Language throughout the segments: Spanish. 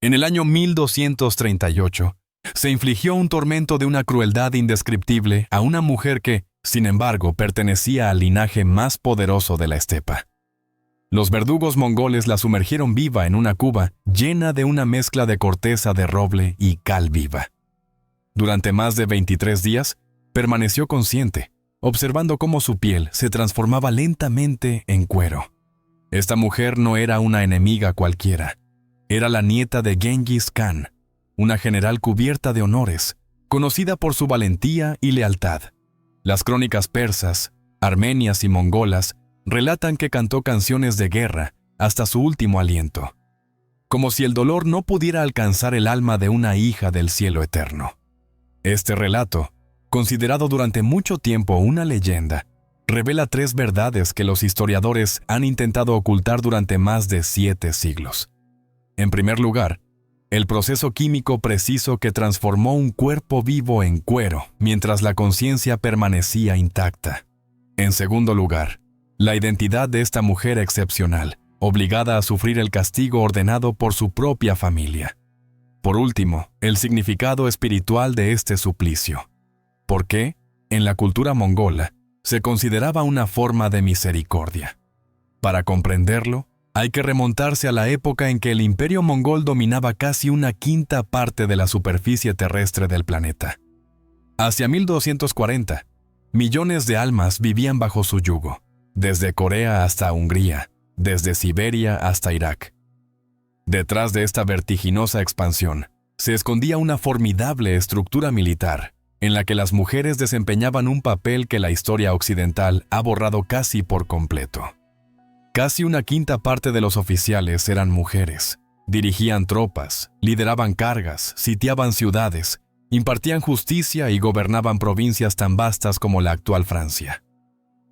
En el año 1238, se infligió un tormento de una crueldad indescriptible a una mujer que, sin embargo, pertenecía al linaje más poderoso de la estepa. Los verdugos mongoles la sumergieron viva en una cuba llena de una mezcla de corteza de roble y cal viva. Durante más de 23 días, permaneció consciente, observando cómo su piel se transformaba lentamente en cuero. Esta mujer no era una enemiga cualquiera. Era la nieta de Genghis Khan, una general cubierta de honores, conocida por su valentía y lealtad. Las crónicas persas, armenias y mongolas relatan que cantó canciones de guerra hasta su último aliento, como si el dolor no pudiera alcanzar el alma de una hija del cielo eterno. Este relato, considerado durante mucho tiempo una leyenda, revela 3 verdades que los historiadores han intentado ocultar durante más de 7 siglos. En primer lugar, el proceso químico preciso que transformó un cuerpo vivo en cuero mientras la conciencia permanecía intacta. En segundo lugar, la identidad de esta mujer excepcional, obligada a sufrir el castigo ordenado por su propia familia. Por último, el significado espiritual de este suplicio. ¿Por qué? En la cultura mongola, se consideraba una forma de misericordia. Para comprenderlo, hay que remontarse a la época en que el imperio mongol dominaba casi 1/5 parte de la superficie terrestre del planeta. Hacia 1240, millones de almas vivían bajo su yugo, desde Corea hasta Hungría, desde Siberia hasta Irak. Detrás de esta vertiginosa expansión, se escondía una formidable estructura militar, en la que las mujeres desempeñaban un papel que la historia occidental ha borrado casi por completo. Casi 1/5 parte de los oficiales eran mujeres. Dirigían tropas, lideraban cargas, sitiaban ciudades, impartían justicia y gobernaban provincias tan vastas como la actual Francia.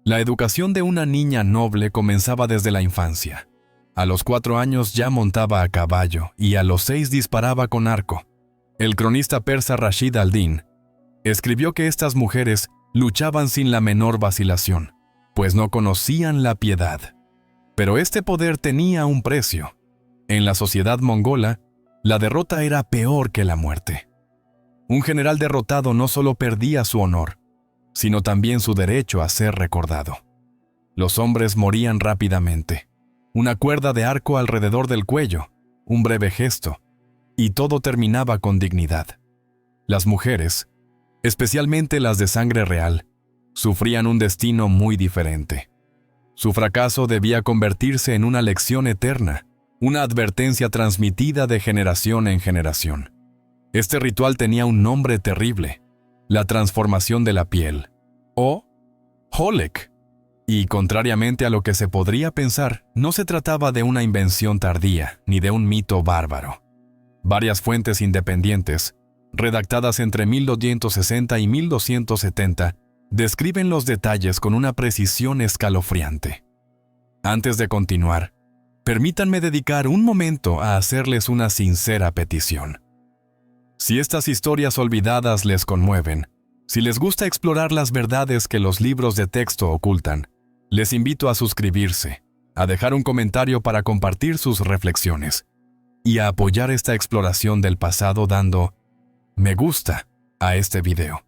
La educación de una niña noble comenzaba desde la infancia. A los 4 años ya montaba a caballo y a los 6 disparaba con arco. El cronista persa Rashid al-Din escribió que estas mujeres luchaban sin la menor vacilación, pues no conocían la piedad. Pero este poder tenía un precio. En la sociedad mongola, la derrota era peor que la muerte. Un general derrotado no solo perdía su honor, sino también su derecho a ser recordado. Los hombres morían rápidamente. Una cuerda de arco alrededor del cuello, un breve gesto, y todo terminaba con dignidad. Las mujeres, especialmente las de sangre real, sufrían un destino muy diferente. Su fracaso debía convertirse en una lección eterna, una advertencia transmitida de generación en generación. Este ritual tenía un nombre terrible: la transformación de la piel, o Holek. Y contrariamente a lo que se podría pensar, no se trataba de una invención tardía ni de un mito bárbaro. Varias fuentes independientes, redactadas entre 1260 y 1270, describen los detalles con una precisión escalofriante. Antes de continuar, permítanme dedicar un momento a hacerles una sincera petición. Si estas historias olvidadas les conmueven, si les gusta explorar las verdades que los libros de texto ocultan, les invito a suscribirse, a dejar un comentario para compartir sus reflexiones y a apoyar esta exploración del pasado dando me gusta a este video.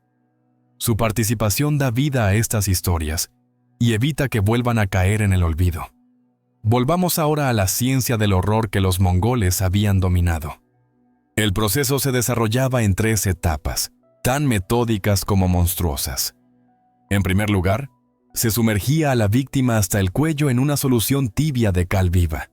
Su participación da vida a estas historias y evita que vuelvan a caer en el olvido. Volvamos ahora a la ciencia del horror que los mongoles habían dominado. El proceso se desarrollaba en 3 etapas, tan metódicas como monstruosas. En primer lugar, se sumergía a la víctima hasta el cuello en una solución tibia de cal viva.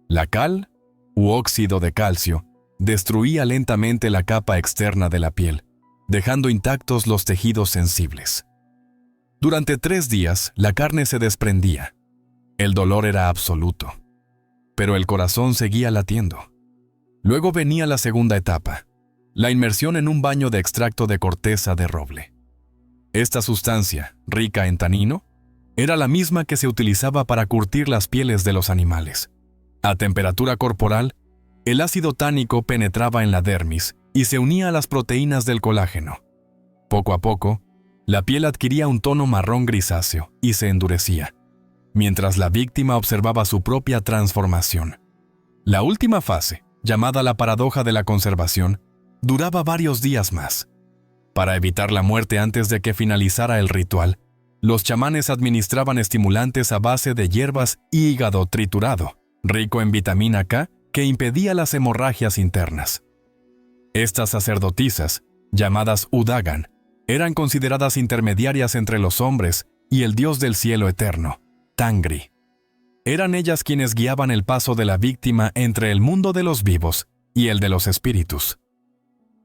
La cal, u óxido de calcio, destruía lentamente la capa externa de la piel, dejando intactos los tejidos sensibles. Durante 3 días, la carne se desprendía. El dolor era absoluto, pero el corazón seguía latiendo. Luego venía la segunda etapa, la inmersión en un baño de extracto de corteza de roble. Esta sustancia, rica en tanino, era la misma que se utilizaba para curtir las pieles de los animales. A temperatura corporal, el ácido tánico penetraba en la dermis y se unía a las proteínas del colágeno. Poco a poco, la piel adquiría un tono marrón grisáceo y se endurecía, mientras la víctima observaba su propia transformación. La última fase, llamada la paradoja de la conservación, duraba varios días más. Para evitar la muerte antes de que finalizara el ritual, los chamanes administraban estimulantes a base de hierbas y hígado triturado, rico en vitamina K, que impedía las hemorragias internas. Estas sacerdotisas, llamadas Udagan, eran consideradas intermediarias entre los hombres y el dios del cielo eterno, Tangri. Eran ellas quienes guiaban el paso de la víctima entre el mundo de los vivos y el de los espíritus.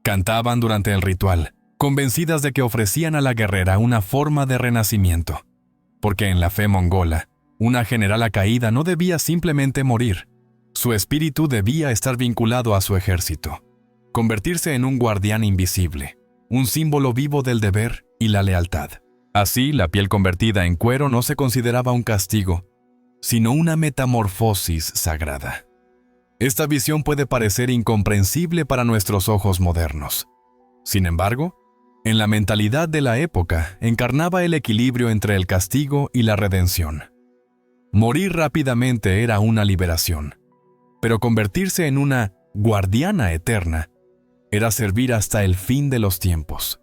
Cantaban durante el ritual, convencidas de que ofrecían a la guerrera una forma de renacimiento, porque en la fe mongola, una generala caída no debía simplemente morir. Su espíritu debía estar vinculado a su ejército, convertirse en un guardián invisible, un símbolo vivo del deber y la lealtad. Así, la piel convertida en cuero no se consideraba un castigo, sino una metamorfosis sagrada. Esta visión puede parecer incomprensible para nuestros ojos modernos. Sin embargo, en la mentalidad de la época encarnaba el equilibrio entre el castigo y la redención. Morir rápidamente era una liberación, pero convertirse en una guardiana eterna era servir hasta el fin de los tiempos.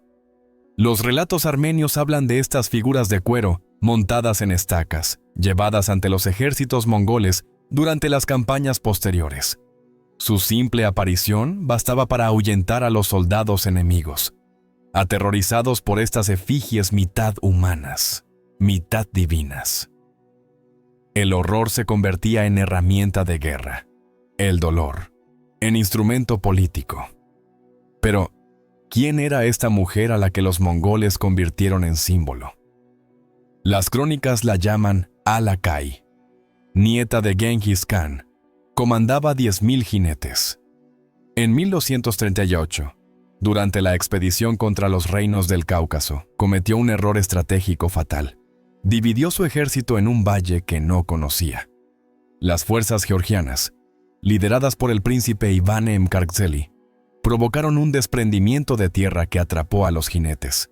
Los relatos armenios hablan de estas figuras de cuero montadas en estacas, llevadas ante los ejércitos mongoles durante las campañas posteriores. Su simple aparición bastaba para ahuyentar a los soldados enemigos, aterrorizados por estas efigies mitad humanas, mitad divinas. El horror se convertía en herramienta de guerra, el dolor en instrumento político. Pero, ¿quién era esta mujer a la que los mongoles convirtieron en símbolo? Las crónicas la llaman Alakai, nieta de Genghis Khan. Comandaba 10.000 jinetes. En 1238, durante la expedición contra los reinos del Cáucaso, cometió un error estratégico fatal. Dividió su ejército en un valle que no conocía. Las fuerzas georgianas, lideradas por el príncipe Iván Mkartzeli, provocaron un desprendimiento de tierra que atrapó a los jinetes.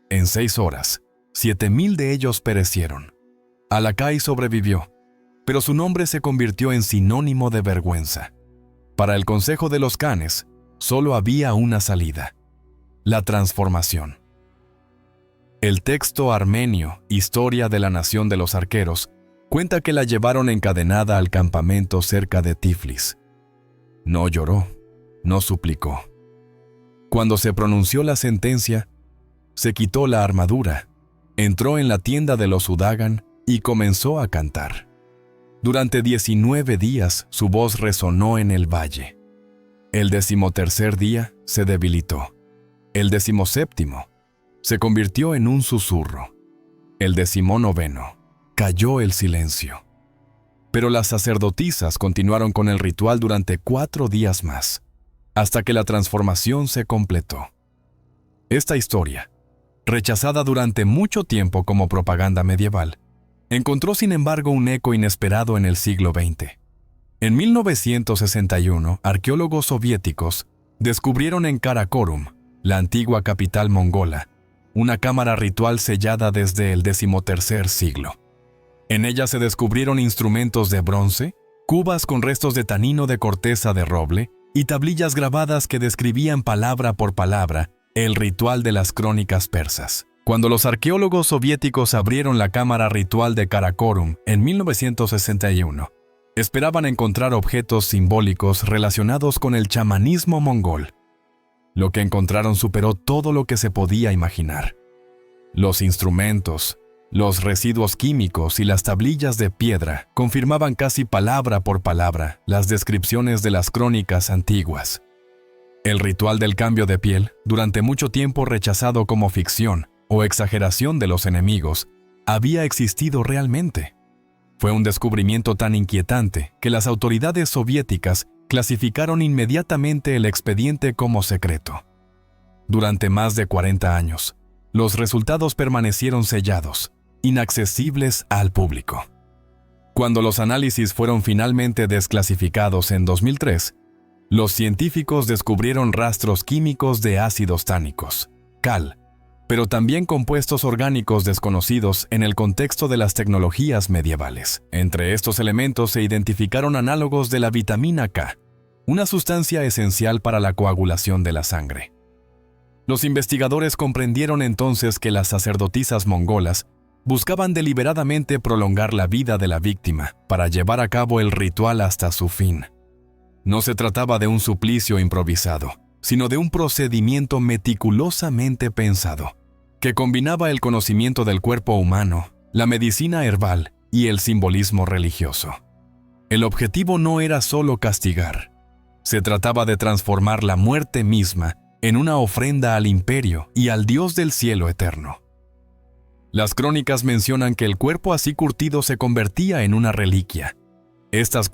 En 6 horas, 7.000 de ellos perecieron. Alakai sobrevivió, pero su nombre se convirtió en sinónimo de vergüenza. Para el Consejo de los Khanes, solo había una salida: la transformación. El texto armenio, Historia de la Nación de los Arqueros, cuenta que la llevaron encadenada al campamento cerca de Tiflis. No lloró, no suplicó. Cuando se pronunció la sentencia, se quitó la armadura, entró en la tienda de los Udagan y comenzó a cantar. Durante 19 días su voz resonó en el valle. El 13º día se debilitó. El 17º se convirtió en un susurro. El 19º cayó el silencio. Pero las sacerdotisas continuaron con el ritual durante 4 días más, hasta que la transformación se completó. Esta historia, rechazada durante mucho tiempo como propaganda medieval, encontró sin embargo un eco inesperado en el siglo XX. En 1961, arqueólogos soviéticos descubrieron en Karakorum, la antigua capital mongola, una cámara ritual sellada desde el XIII siglo. En ella se descubrieron instrumentos de bronce, cubas con restos de tanino de corteza de roble y tablillas grabadas que describían palabra por palabra el ritual de las crónicas persas. Cuando los arqueólogos soviéticos abrieron la cámara ritual de Karakorum en 1961, esperaban encontrar objetos simbólicos relacionados con el chamanismo mongol. Lo que encontraron superó todo lo que se podía imaginar. Los instrumentos, los residuos químicos y las tablillas de piedra confirmaban casi palabra por palabra las descripciones de las crónicas antiguas. El ritual del cambio de piel, durante mucho tiempo rechazado como ficción o exageración de los enemigos, había existido realmente. Fue un descubrimiento tan inquietante que las autoridades soviéticas clasificaron inmediatamente el expediente como secreto. Durante más de 40 años, los resultados permanecieron sellados, inaccesibles al público. Cuando los análisis fueron finalmente desclasificados en 2003, los científicos descubrieron rastros químicos de ácidos tánicos, cal, pero también compuestos orgánicos desconocidos en el contexto de las tecnologías medievales. Entre estos elementos se identificaron análogos de la vitamina K, una sustancia esencial para la coagulación de la sangre. Los investigadores comprendieron entonces que las sacerdotisas mongolas buscaban deliberadamente prolongar la vida de la víctima para llevar a cabo el ritual hasta su fin. No se trataba de un suplicio improvisado, sino de un procedimiento meticulosamente pensado, que combinaba el conocimiento del cuerpo humano, la medicina herbal y el simbolismo religioso. El objetivo no era solo castigar. Se trataba de transformar la muerte misma en una ofrenda al imperio y al Dios del cielo eterno. Las crónicas mencionan que el cuerpo así curtido se convertía en una reliquia. Estas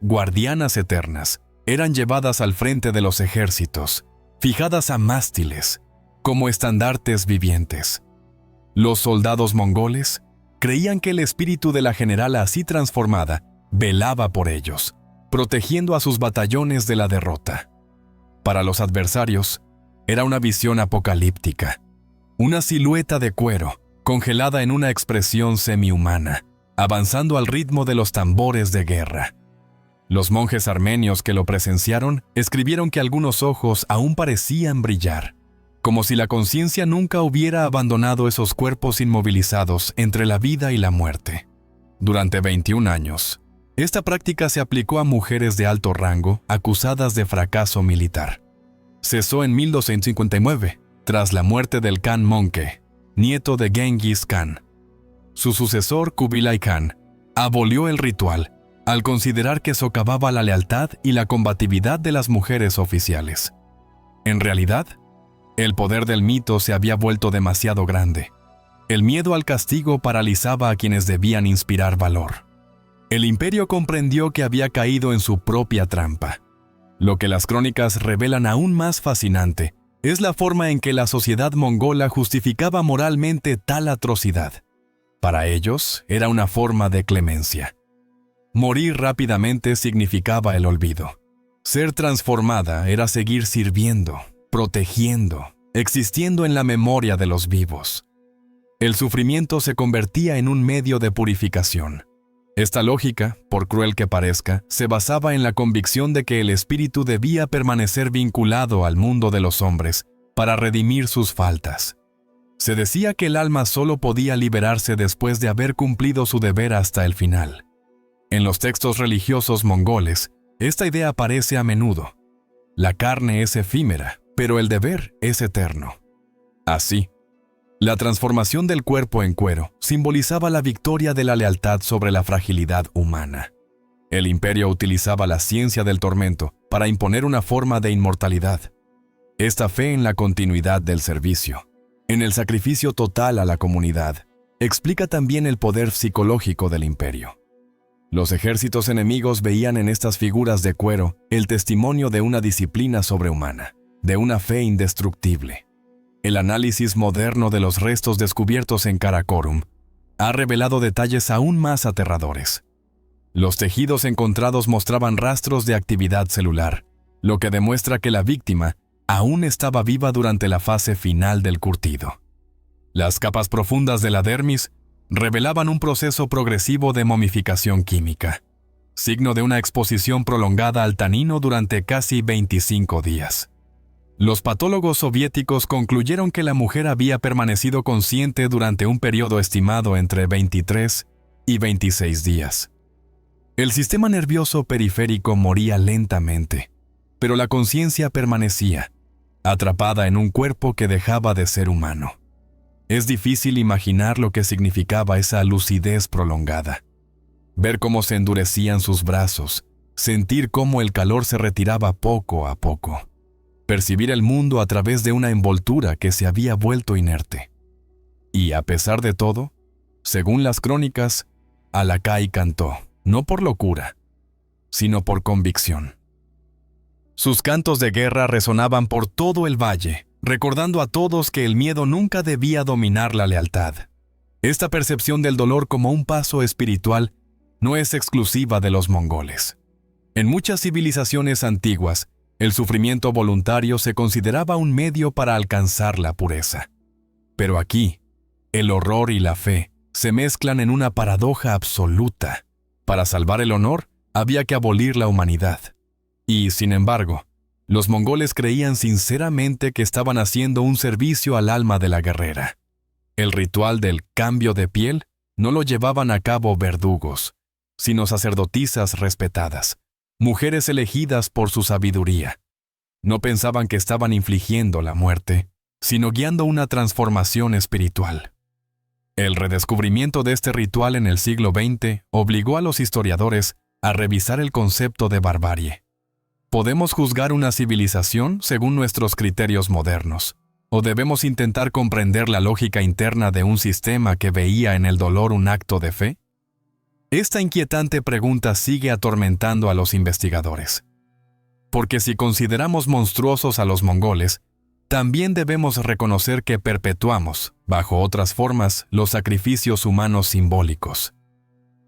guardianas eternas eran llevadas al frente de los ejércitos, fijadas a mástiles, como estandartes vivientes. Los soldados mongoles creían que el espíritu de la generala así transformada velaba por ellos, protegiendo a sus batallones de la derrota. Para los adversarios, era una visión apocalíptica, una silueta de cuero, congelada en una expresión semihumana, avanzando al ritmo de los tambores de guerra. Los monjes armenios que lo presenciaron escribieron que algunos ojos aún parecían brillar, como si la conciencia nunca hubiera abandonado esos cuerpos inmovilizados entre la vida y la muerte. Durante 21 años, esta práctica se aplicó a mujeres de alto rango acusadas de fracaso militar. Cesó en 1259, tras la muerte del Khan Monke, nieto de Genghis Khan. Su sucesor, Kubilai Khan, abolió el ritual al considerar que socavaba la lealtad y la combatividad de las mujeres oficiales. En realidad, el poder del mito se había vuelto demasiado grande. El miedo al castigo paralizaba a quienes debían inspirar valor. El imperio comprendió que había caído en su propia trampa. Lo que las crónicas revelan aún más fascinante es la forma en que la sociedad mongola justificaba moralmente tal atrocidad. Para ellos, era una forma de clemencia. Morir rápidamente significaba el olvido. Ser transformada era seguir sirviendo, protegiendo, existiendo en la memoria de los vivos. El sufrimiento se convertía en un medio de purificación. Esta lógica, por cruel que parezca, se basaba en la convicción de que el espíritu debía permanecer vinculado al mundo de los hombres para redimir sus faltas. Se decía que el alma solo podía liberarse después de haber cumplido su deber hasta el final. En los textos religiosos mongoles, esta idea aparece a menudo. La carne es efímera, pero el deber es eterno. Así, la transformación del cuerpo en cuero simbolizaba la victoria de la lealtad sobre la fragilidad humana. El imperio utilizaba la ciencia del tormento para imponer una forma de inmortalidad. Esta fe en la continuidad del servicio, en el sacrificio total a la comunidad, explica también el poder psicológico del imperio. Los ejércitos enemigos veían en estas figuras de cuero el testimonio de una disciplina sobrehumana, de una fe indestructible. El análisis moderno de los restos descubiertos en Karakorum ha revelado detalles aún más aterradores. Los tejidos encontrados mostraban rastros de actividad celular, lo que demuestra que la víctima aún estaba viva durante la fase final del curtido. Las capas profundas de la dermis revelaban un proceso progresivo de momificación química, signo de una exposición prolongada al tanino durante casi 25 días. Los patólogos soviéticos concluyeron que la mujer había permanecido consciente durante un periodo estimado entre 23 y 26 días. El sistema nervioso periférico moría lentamente, pero la conciencia permanecía, atrapada en un cuerpo que dejaba de ser humano. Es difícil imaginar lo que significaba esa lucidez prolongada. Ver cómo se endurecían sus brazos, sentir cómo el calor se retiraba poco a poco. Percibir el mundo a través de una envoltura que se había vuelto inerte. Y a pesar de todo, según las crónicas, Alakai cantó, no por locura, sino por convicción. Sus cantos de guerra resonaban por todo el valle, recordando a todos que el miedo nunca debía dominar la lealtad. Esta percepción del dolor como un paso espiritual no es exclusiva de los mongoles. En muchas civilizaciones antiguas, el sufrimiento voluntario se consideraba un medio para alcanzar la pureza. Pero aquí, el horror y la fe se mezclan en una paradoja absoluta. Para salvar el honor, había que abolir la humanidad. Y, sin embargo, los mongoles creían sinceramente que estaban haciendo un servicio al alma de la guerrera. El ritual del cambio de piel no lo llevaban a cabo verdugos, sino sacerdotisas respetadas, mujeres elegidas por su sabiduría. No pensaban que estaban infligiendo la muerte, sino guiando una transformación espiritual. El redescubrimiento de este ritual en el siglo XX obligó a los historiadores a revisar el concepto de barbarie. ¿Podemos juzgar una civilización según nuestros criterios modernos? ¿O debemos intentar comprender la lógica interna de un sistema que veía en el dolor un acto de fe? Esta inquietante pregunta sigue atormentando a los investigadores. Porque si consideramos monstruosos a los mongoles, también debemos reconocer que perpetuamos, bajo otras formas, los sacrificios humanos simbólicos.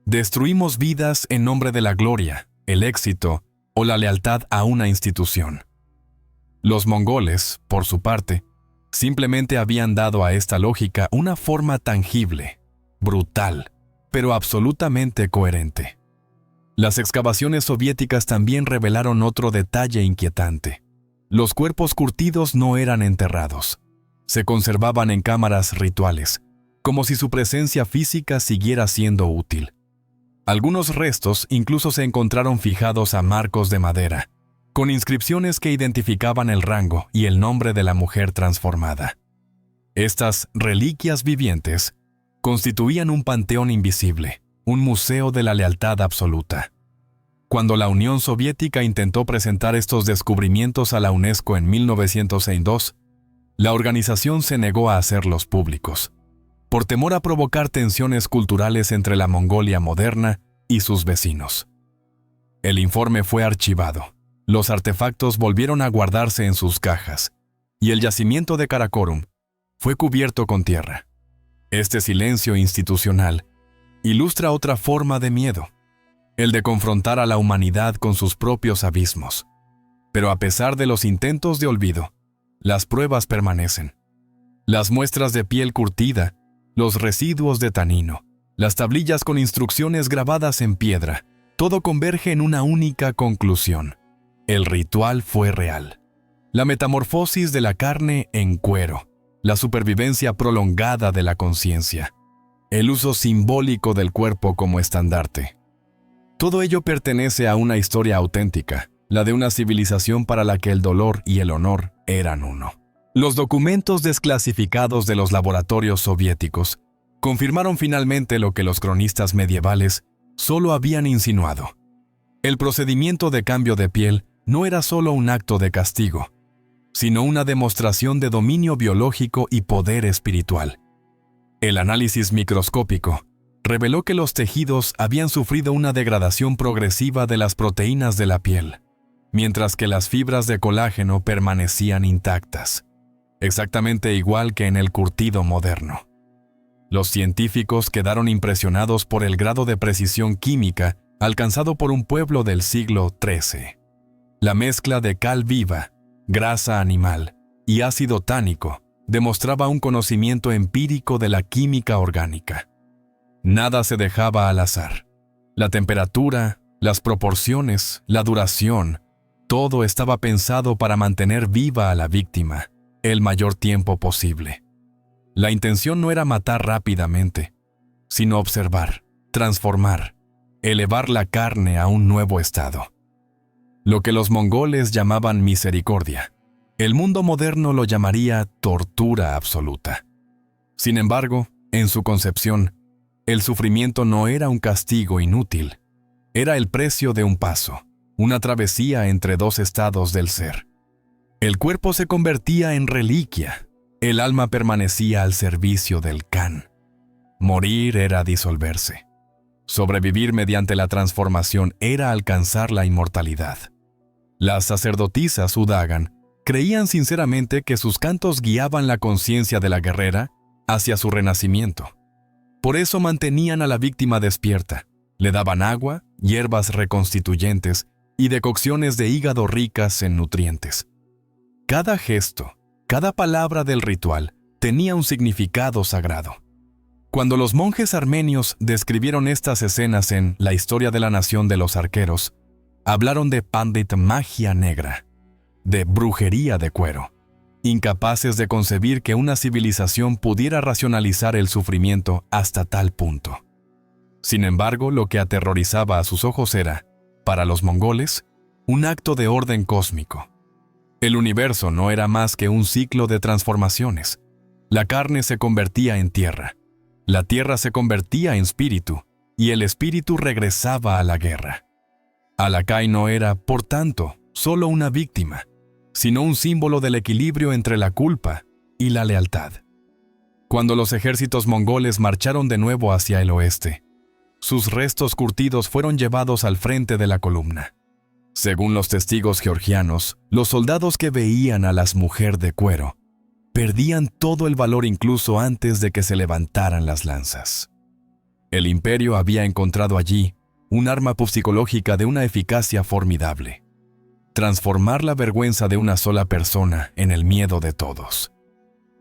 Destruimos vidas en nombre de la gloria, el éxito o la lealtad a una institución. Los mongoles, por su parte, simplemente habían dado a esta lógica una forma tangible, brutal, pero absolutamente coherente. Las excavaciones soviéticas también revelaron otro detalle inquietante. Los cuerpos curtidos no eran enterrados. Se conservaban en cámaras rituales, como si su presencia física siguiera siendo útil. Algunos restos incluso se encontraron fijados a marcos de madera, con inscripciones que identificaban el rango y el nombre de la mujer transformada. Estas reliquias vivientes constituían un panteón invisible, un museo de la lealtad absoluta. Cuando la Unión Soviética intentó presentar estos descubrimientos a la UNESCO en 1962, la organización se negó a hacerlos públicos, por temor a provocar tensiones culturales entre la Mongolia moderna y sus vecinos. El informe fue archivado, los artefactos volvieron a guardarse en sus cajas, y el yacimiento de Karakorum fue cubierto con tierra. Este silencio institucional ilustra otra forma de miedo, el de confrontar a la humanidad con sus propios abismos. Pero a pesar de los intentos de olvido, las pruebas permanecen. Las muestras de piel curtida, los residuos de tanino, las tablillas con instrucciones grabadas en piedra, todo converge en una única conclusión. El ritual fue real. La metamorfosis de la carne en cuero, la supervivencia prolongada de la conciencia, el uso simbólico del cuerpo como estandarte. Todo ello pertenece a una historia auténtica, la de una civilización para la que el dolor y el honor eran uno. Los documentos desclasificados de los laboratorios soviéticos confirmaron finalmente lo que los cronistas medievales solo habían insinuado. El procedimiento de cambio de piel no era solo un acto de castigo, sino una demostración de dominio biológico y poder espiritual. El análisis microscópico reveló que los tejidos habían sufrido una degradación progresiva de las proteínas de la piel, mientras que las fibras de colágeno permanecían intactas, exactamente igual que en el curtido moderno. Los científicos quedaron impresionados por el grado de precisión química alcanzado por un pueblo del siglo XIII. La mezcla de cal viva, grasa animal y ácido tánico demostraba un conocimiento empírico de la química orgánica. Nada se dejaba al azar. La temperatura, las proporciones, la duración, todo estaba pensado para mantener viva a la víctima el mayor tiempo posible. La intención no era matar rápidamente, sino observar, transformar, elevar la carne a un nuevo estado. Lo que los mongoles llamaban misericordia, el mundo moderno lo llamaría tortura absoluta. Sin embargo, en su concepción, el sufrimiento no era un castigo inútil, era el precio de un paso, una travesía entre dos estados del ser. El cuerpo se convertía en reliquia, el alma permanecía al servicio del Kan. Morir era disolverse. Sobrevivir mediante la transformación era alcanzar la inmortalidad. Las sacerdotisas Udagan creían sinceramente que sus cantos guiaban la conciencia de la guerrera hacia su renacimiento. Por eso mantenían a la víctima despierta, le daban agua, hierbas reconstituyentes y decocciones de hígado ricas en nutrientes. Cada gesto, cada palabra del ritual tenía un significado sagrado. Cuando los monjes armenios describieron estas escenas en La historia de la nación de los arqueros, Hablaron de pandit magia negra, de brujería de cuero, incapaces de concebir que una civilización pudiera racionalizar el sufrimiento hasta tal punto. Sin embargo, lo que aterrorizaba a sus ojos era, para los mongoles, un acto de orden cósmico. El universo no era más que un ciclo de transformaciones. La carne se convertía en tierra, la tierra se convertía en espíritu, y el espíritu regresaba a la guerra. Alakai no era, por tanto, solo una víctima, sino un símbolo del equilibrio entre la culpa y la lealtad. Cuando los ejércitos mongoles marcharon de nuevo hacia el oeste, sus restos curtidos fueron llevados al frente de la columna. Según los testigos georgianos, los soldados que veían a las mujeres de cuero perdían todo el valor incluso antes de que se levantaran las lanzas. El imperio había encontrado allí un arma psicológica de una eficacia formidable: transformar la vergüenza de una sola persona en el miedo de todos.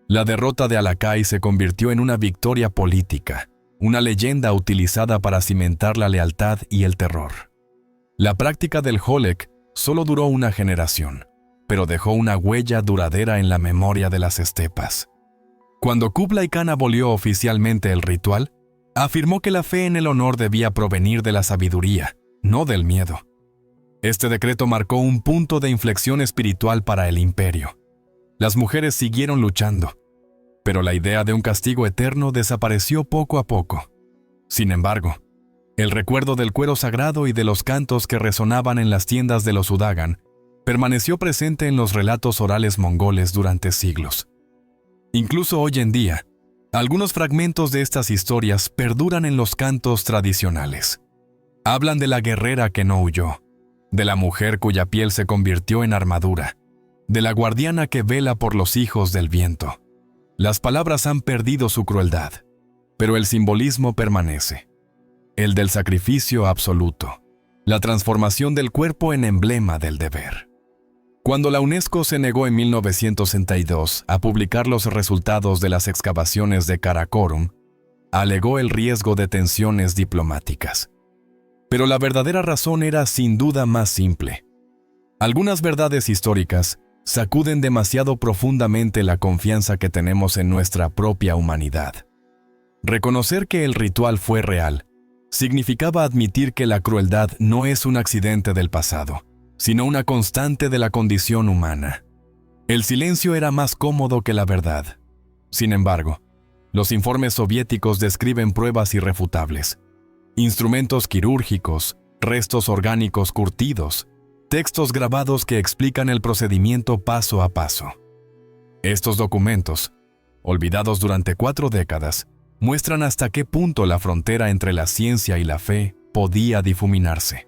La derrota de Alakai se convirtió en una victoria política, una leyenda utilizada para cimentar la lealtad y el terror. La práctica del Holek solo duró una generación, pero dejó una huella duradera en la memoria de las estepas. Cuando Kublai Khan abolió oficialmente el ritual, afirmó que la fe en el honor debía provenir de la sabiduría, no del miedo. Este decreto marcó un punto de inflexión espiritual para el imperio. Las mujeres siguieron luchando, pero la idea de un castigo eterno desapareció poco a poco. Sin embargo, el recuerdo del cuero sagrado y de los cantos que resonaban en las tiendas de los Udagan permaneció presente en los relatos orales mongoles durante siglos. Incluso hoy en día, algunos fragmentos de estas historias perduran en los cantos tradicionales. Hablan de la guerrera que no huyó, de la mujer cuya piel se convirtió en armadura, de la guardiana que vela por los hijos del viento. Las palabras han perdido su crueldad, pero el simbolismo permanece: el del sacrificio absoluto, la transformación del cuerpo en emblema del deber. Cuando la UNESCO se negó en 1962 a publicar los resultados de las excavaciones de Karakorum, alegó el riesgo de tensiones diplomáticas. Pero la verdadera razón era sin duda más simple. Algunas verdades históricas sacuden demasiado profundamente la confianza que tenemos en nuestra propia humanidad. Reconocer que el ritual fue real significaba admitir que la crueldad no es un accidente del pasado, sino una constante de la condición humana. El silencio era más cómodo que la verdad. Sin embargo, los informes soviéticos describen pruebas irrefutables: instrumentos quirúrgicos, restos orgánicos curtidos, textos grabados que explican el procedimiento paso a paso. Estos documentos, olvidados durante 4 décadas, muestran hasta qué punto la frontera entre la ciencia y la fe podía difuminarse.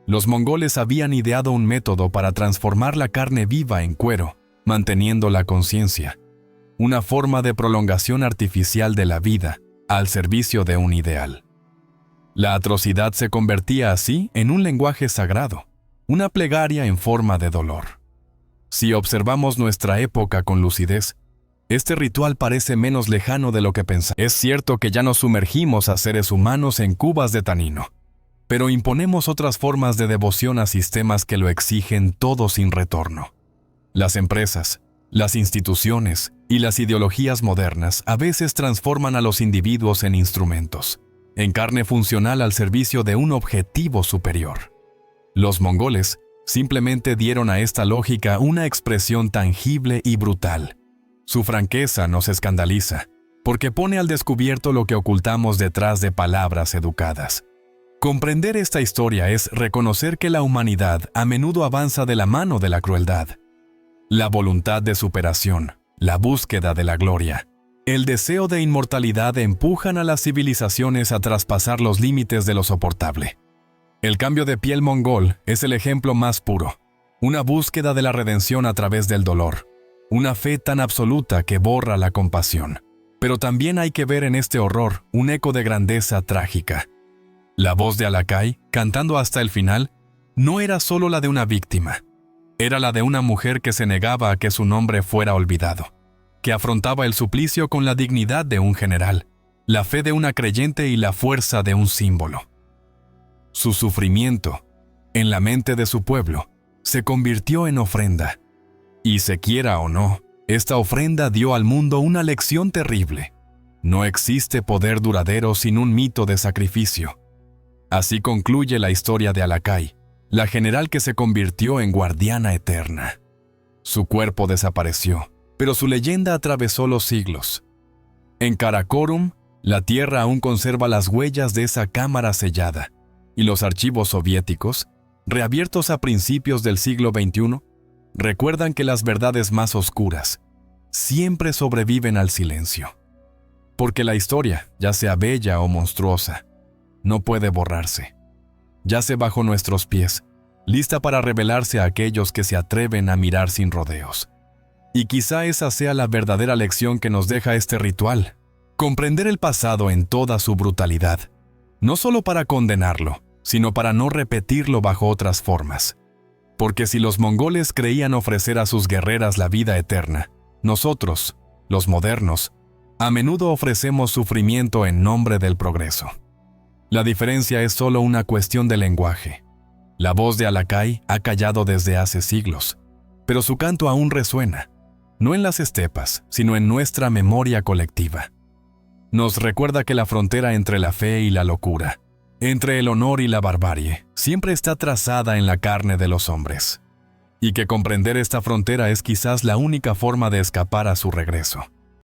Los mongoles habían ideado un método para transformar la carne viva en cuero, manteniendo la conciencia, una forma de prolongación artificial de la vida al servicio de un ideal. La atrocidad se convertía así en un lenguaje sagrado, una plegaria en forma de dolor. Si observamos nuestra época con lucidez, este ritual parece menos lejano de lo que pensamos. Es cierto que ya nos sumergimos a seres humanos en cubas de tanino, pero imponemos otras formas de devoción a sistemas que lo exigen todo sin retorno. Las empresas, las instituciones y las ideologías modernas a veces transforman a los individuos en instrumentos, en carne funcional al servicio de un objetivo superior. Los mongoles simplemente dieron a esta lógica una expresión tangible y brutal. Su franqueza nos escandaliza, porque pone al descubierto lo que ocultamos detrás de palabras educadas. Comprender esta historia es reconocer que la humanidad a menudo avanza de la mano de la crueldad. La voluntad de superación, la búsqueda de la gloria, el deseo de inmortalidad empujan a las civilizaciones a traspasar los límites de lo soportable. El cambio de piel mongol es el ejemplo más puro, una búsqueda de la redención a través del dolor, una fe tan absoluta que borra la compasión. Pero también hay que ver en este horror un eco de grandeza trágica. La voz de Alakai, cantando hasta el final, no era solo la de una víctima, era la de una mujer que se negaba a que su nombre fuera olvidado, que afrontaba el suplicio con la dignidad de un general, la fe de una creyente y la fuerza de un símbolo. Su sufrimiento en la mente de su pueblo, se convirtió en ofrenda. Y se quiera o no, esta ofrenda dio al mundo una lección terrible. No existe poder duradero sin un mito de sacrificio. Así concluye la historia de Alakai, la general que se convirtió en guardiana eterna. Su cuerpo desapareció, pero su leyenda atravesó los siglos. En Karakorum, la tierra aún conserva las huellas de esa cámara sellada, y los archivos soviéticos, reabiertos a principios del siglo XXI, recuerdan que las verdades más oscuras siempre sobreviven al silencio. Porque la historia, ya sea bella o monstruosa, no puede borrarse. Yace bajo nuestros pies, lista para revelarse a aquellos que se atreven a mirar sin rodeos. Y quizá esa sea la verdadera lección que nos deja este ritual: comprender el pasado en toda su brutalidad, no solo para condenarlo, sino para no repetirlo bajo otras formas. Porque si los mongoles creían ofrecer a sus guerreras la vida eterna, nosotros, los modernos, a menudo ofrecemos sufrimiento en nombre del progreso. La diferencia es solo una cuestión de lenguaje. La voz de Alakai ha callado desde hace siglos, pero su canto aún resuena, no en las estepas, sino en nuestra memoria colectiva. Nos recuerda que la frontera entre la fe y la locura, entre el honor y la barbarie, siempre está trazada en la carne de los hombres, y que comprender esta frontera es quizás la única forma de escapar a su regreso.